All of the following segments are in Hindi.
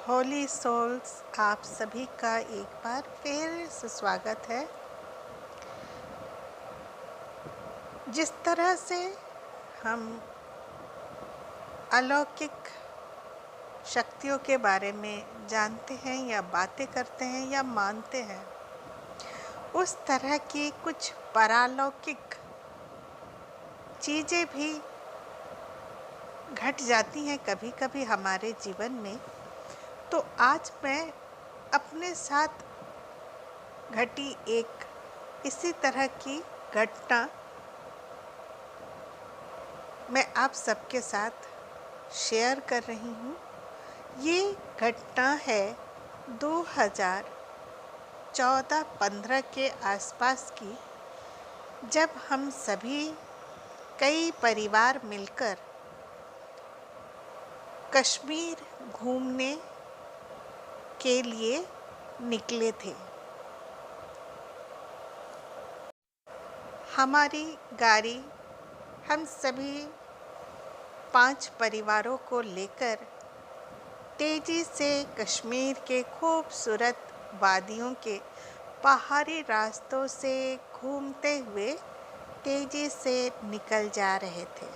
होली सोल्स, आप सभी का एक बार फिर से स्वागत है। जिस तरह से हम अलौकिक शक्तियों के बारे में जानते हैं या बातें करते हैं या मानते हैं, उस तरह की कुछ पारलौकिक चीज़ें भी घट जाती हैं कभी कभी हमारे जीवन में। तो आज मैं अपने साथ घटी एक इसी तरह की घटना मैं आप सबके साथ शेयर कर रही हूँ। ये घटना है 2014-15 के आसपास की, जब हम सभी कई परिवार मिलकर कश्मीर घूमने के लिए निकले थे। हमारी गाड़ी हम सभी 5 परिवारों को लेकर तेज़ी से कश्मीर के खूबसूरत वादियों के पहाड़ी रास्तों से घूमते हुए तेज़ी से निकल जा रहे थे।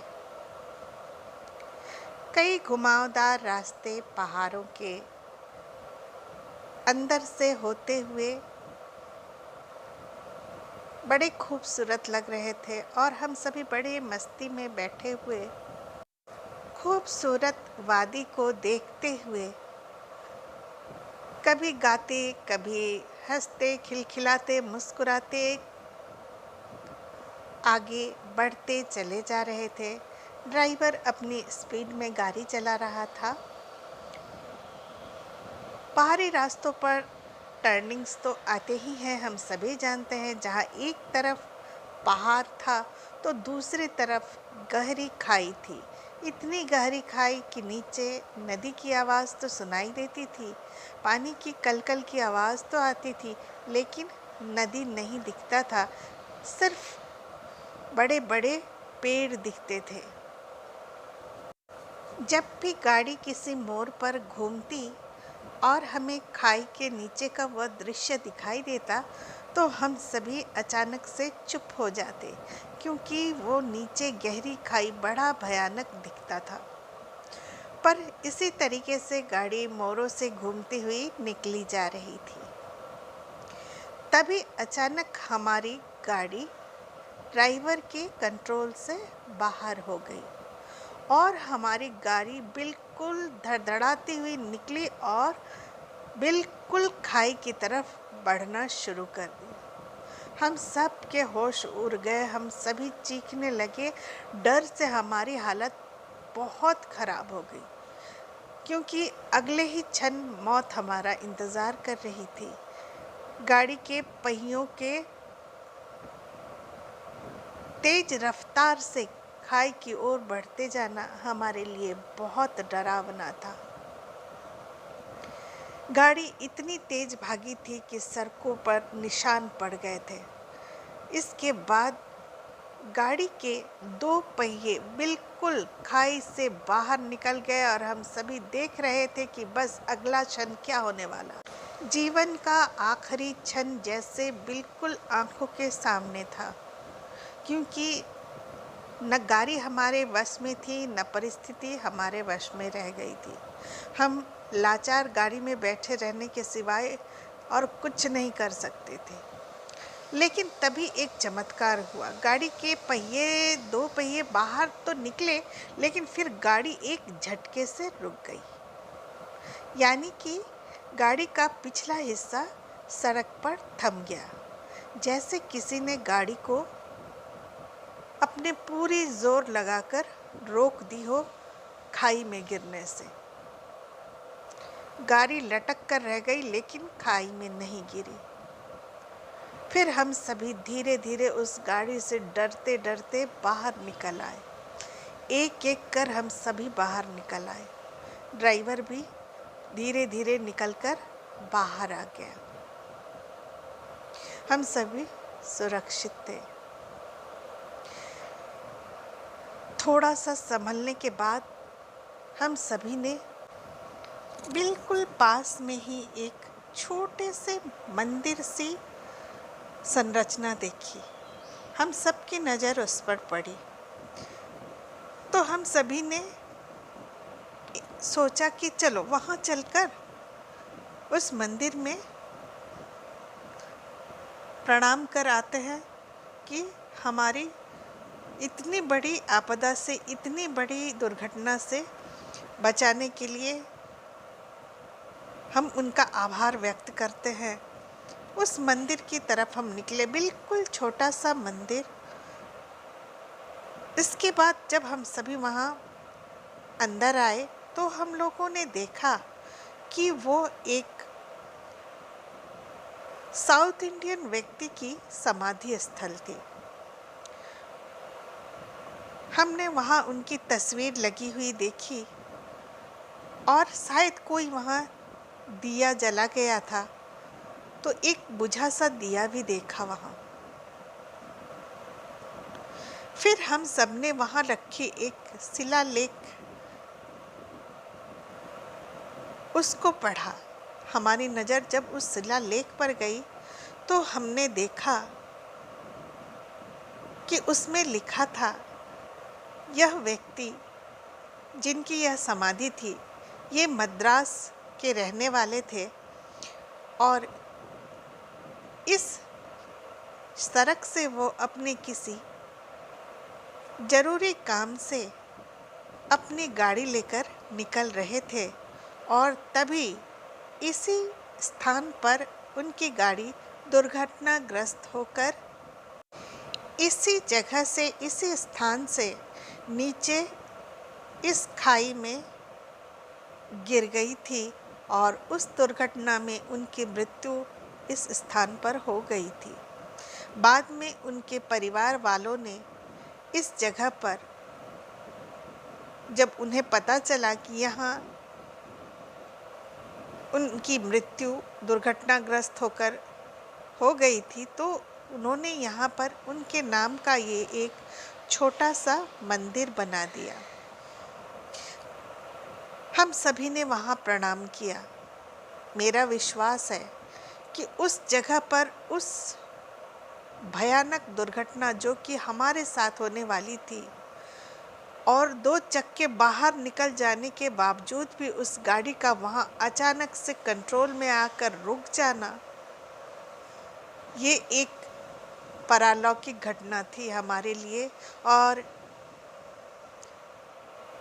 कई घुमावदार रास्ते पहाड़ों के अंदर से होते हुए बड़े खूबसूरत लग रहे थे और हम सभी बड़े मस्ती में बैठे हुए खूबसूरत वादी को देखते हुए कभी गाते, कभी हंसते, खिलखिलाते, मुस्कुराते आगे बढ़ते चले जा रहे थे। ड्राइवर अपनी स्पीड में गाड़ी चला रहा था। पहाड़ी रास्तों पर टर्निंग्स तो आते ही हैं, हम सभी जानते हैं। जहाँ एक तरफ पहाड़ था तो दूसरी तरफ गहरी खाई थी। इतनी गहरी खाई कि नीचे नदी की आवाज़ तो सुनाई देती थी, पानी की कलकल की आवाज़ तो आती थी, लेकिन नदी नहीं दिखता था। सिर्फ बड़े बड़े पेड़ दिखते थे। जब भी गाड़ी किसी मोड़ पर घूमती और हमें खाई के नीचे का वह दृश्य दिखाई देता तो हम सभी अचानक से चुप हो जाते, क्योंकि वो नीचे गहरी खाई बड़ा भयानक दिखता था। पर इसी तरीके से गाड़ी मोड़ों से घूमती हुई निकली जा रही थी। तभी अचानक हमारी गाड़ी ड्राइवर के कंट्रोल से बाहर हो गई और हमारी गाड़ी बिल्कुल धड़धड़ाती हुई निकली और बिल्कुल खाई की तरफ बढ़ना शुरू कर दी। हम सब के होश उड़ गए, हम सभी चीखने लगे। डर से हमारी हालत बहुत ख़राब हो गई, क्योंकि अगले ही क्षण मौत हमारा इंतज़ार कर रही थी। गाड़ी के पहियों के तेज रफ्तार से खाई की ओर बढ़ते जाना हमारे लिए बहुत डरावना था। गाड़ी इतनी तेज भागी थी कि सड़कों पर निशान पड़ गए थे। इसके बाद गाड़ी के 2 पहिए बिल्कुल खाई से बाहर निकल गए और हम सभी देख रहे थे कि बस अगला क्षण क्या होने वाला। जीवन का आखिरी क्षण जैसे बिल्कुल आंखों के सामने था, क्योंकि न गाड़ी हमारे वश में थी, न परिस्थिति हमारे वश में रह गई थी। हम लाचार गाड़ी में बैठे रहने के सिवाय और कुछ नहीं कर सकते थे। लेकिन तभी एक चमत्कार हुआ। गाड़ी के पहिए 2 पहिए बाहर तो निकले, लेकिन फिर गाड़ी एक झटके से रुक गई। यानी कि गाड़ी का पिछला हिस्सा सड़क पर थम गया, जैसे किसी ने गाड़ी को अपने पूरी जोर लगाकर रोक दी हो खाई में गिरने से। गाड़ी लटक कर रह गई, लेकिन खाई में नहीं गिरी। फिर हम सभी धीरे धीरे उस गाड़ी से डरते डरते बाहर निकल आए। एक एक कर हम सभी बाहर निकल आए। ड्राइवर भी धीरे धीरे निकलकर बाहर आ गया। हम सभी सुरक्षित थे। थोड़ा सा संभलने के बाद हम सभी ने बिल्कुल पास में ही एक छोटे से मंदिर सी संरचना देखी। हम सबकी नज़र उस पर पड़ी तो हम सभी ने सोचा कि चलो वहाँ चलकर उस मंदिर में प्रणाम कर आते हैं कि हमारी इतनी बड़ी आपदा से, इतनी बड़ी दुर्घटना से बचाने के लिए हम उनका आभार व्यक्त करते हैं। उस मंदिर की तरफ हम निकले, बिल्कुल छोटा सा मंदिर। इसके बाद जब हम सभी वहाँ अंदर आए तो हम लोगों ने देखा कि वो एक साउथ इंडियन व्यक्ति की समाधि स्थल थी। हमने वहाँ उनकी तस्वीर लगी हुई देखी और शायद कोई वहाँ दिया जला गया था तो एक बुझा सा दिया भी देखा वहाँ। फिर हम सबने वहाँ रखी एक शिलालेख, उसको पढ़ा। हमारी नज़र जब उस शिलालेख पर गई तो हमने देखा कि उसमें लिखा था, यह व्यक्ति जिनकी यह समाधि थी ये मद्रास के रहने वाले थे और इस सड़क से वो अपने किसी ज़रूरी काम से अपनी गाड़ी लेकर निकल रहे थे और तभी इसी स्थान पर उनकी गाड़ी दुर्घटनाग्रस्त होकर इसी जगह से, इसी स्थान से नीचे इस खाई में गिर गई थी और उस दुर्घटना में उनकी मृत्यु इस स्थान पर हो गई थी। बाद में उनके परिवार वालों ने इस जगह पर, जब उन्हें पता चला कि यहाँ उनकी मृत्यु दुर्घटनाग्रस्त होकर हो गई थी, तो उन्होंने यहाँ पर उनके नाम का ये एक छोटा सा मंदिर बना दिया। हम सभी ने वहाँ प्रणाम किया। मेरा विश्वास है कि उस जगह पर उस भयानक दुर्घटना जो कि हमारे साथ होने वाली थी और 2 चक्के बाहर निकल जाने के बावजूद भी उस गाड़ी का वहाँ अचानक से कंट्रोल में आकर रुक जाना, ये एक पारलौकिक घटना थी हमारे लिए। और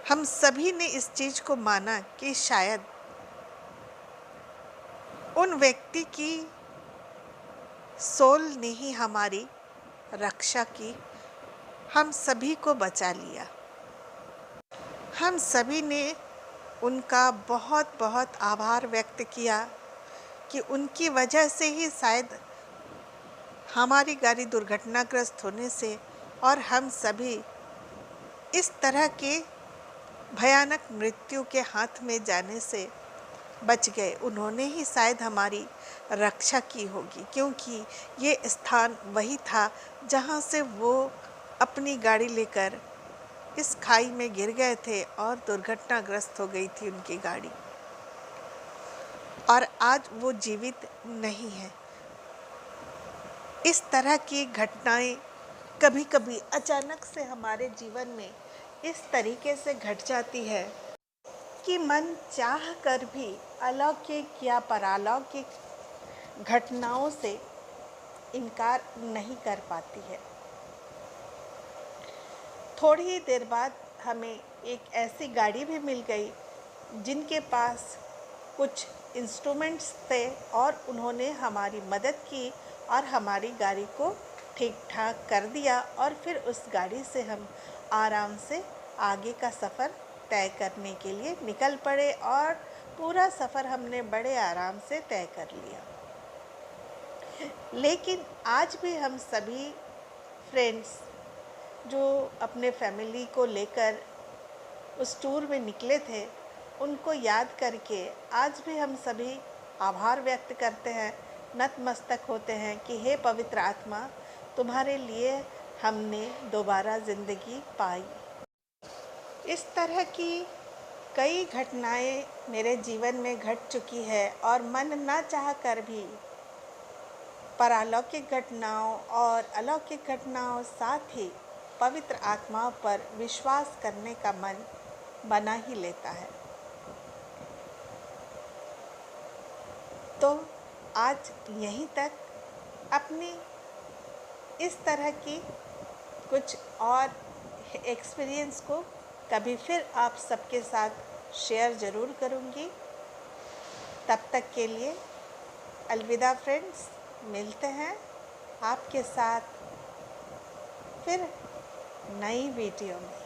हम सभी ने इस चीज़ को माना कि शायद उन व्यक्ति की सोल ने ही हमारी रक्षा की, हम सभी को बचा लिया। हम सभी ने उनका बहुत बहुत आभार व्यक्त किया कि उनकी वजह से ही शायद हमारी गाड़ी दुर्घटनाग्रस्त होने से और हम सभी इस तरह के भयानक मृत्यु के हाथ में जाने से बच गए। उन्होंने ही शायद हमारी रक्षा की होगी, क्योंकि ये स्थान वही था जहाँ से वो अपनी गाड़ी लेकर इस खाई में गिर गए थे और दुर्घटनाग्रस्त हो गई थी उनकी गाड़ी, और आज वो जीवित नहीं है। इस तरह की घटनाएं कभी कभी अचानक से हमारे जीवन में इस तरीके से घट जाती है कि मन चाह कर भी अलौकिक या पारलौकिक घटनाओं से इनकार नहीं कर पाती है। थोड़ी ही देर बाद हमें एक ऐसी गाड़ी भी मिल गई जिनके पास कुछ इंस्ट्रूमेंट्स थे और उन्होंने हमारी मदद की और हमारी गाड़ी को ठीक ठाक कर दिया और फिर उस गाड़ी से हम आराम से आगे का सफ़र तय करने के लिए निकल पड़े और पूरा सफ़र हमने बड़े आराम से तय कर लिया। लेकिन आज भी हम सभी फ्रेंड्स जो अपने फैमिली को लेकर उस टूर में निकले थे, उनको याद करके आज भी हम सभी आभार व्यक्त करते हैं, नतमस्तक होते हैं कि हे पवित्र आत्मा, तुम्हारे लिए हमने दोबारा ज़िंदगी पाई। इस तरह की कई घटनाएं मेरे जीवन में घट चुकी है और मन ना चाह कर भी पारलौकिक घटनाओं और अलौकिक घटनाओं साथ ही पवित्र आत्माओं पर विश्वास करने का मन बना ही लेता है। तो आज यहीं तक अपनी इस तरह की कुछ और एक्सपीरियंस को कभी फिर आप सबके साथ शेयर ज़रूर करूँगी। तब तक के लिए अलविदा फ्रेंड्स, मिलते हैं आपके साथ फिर नई वीडियो में।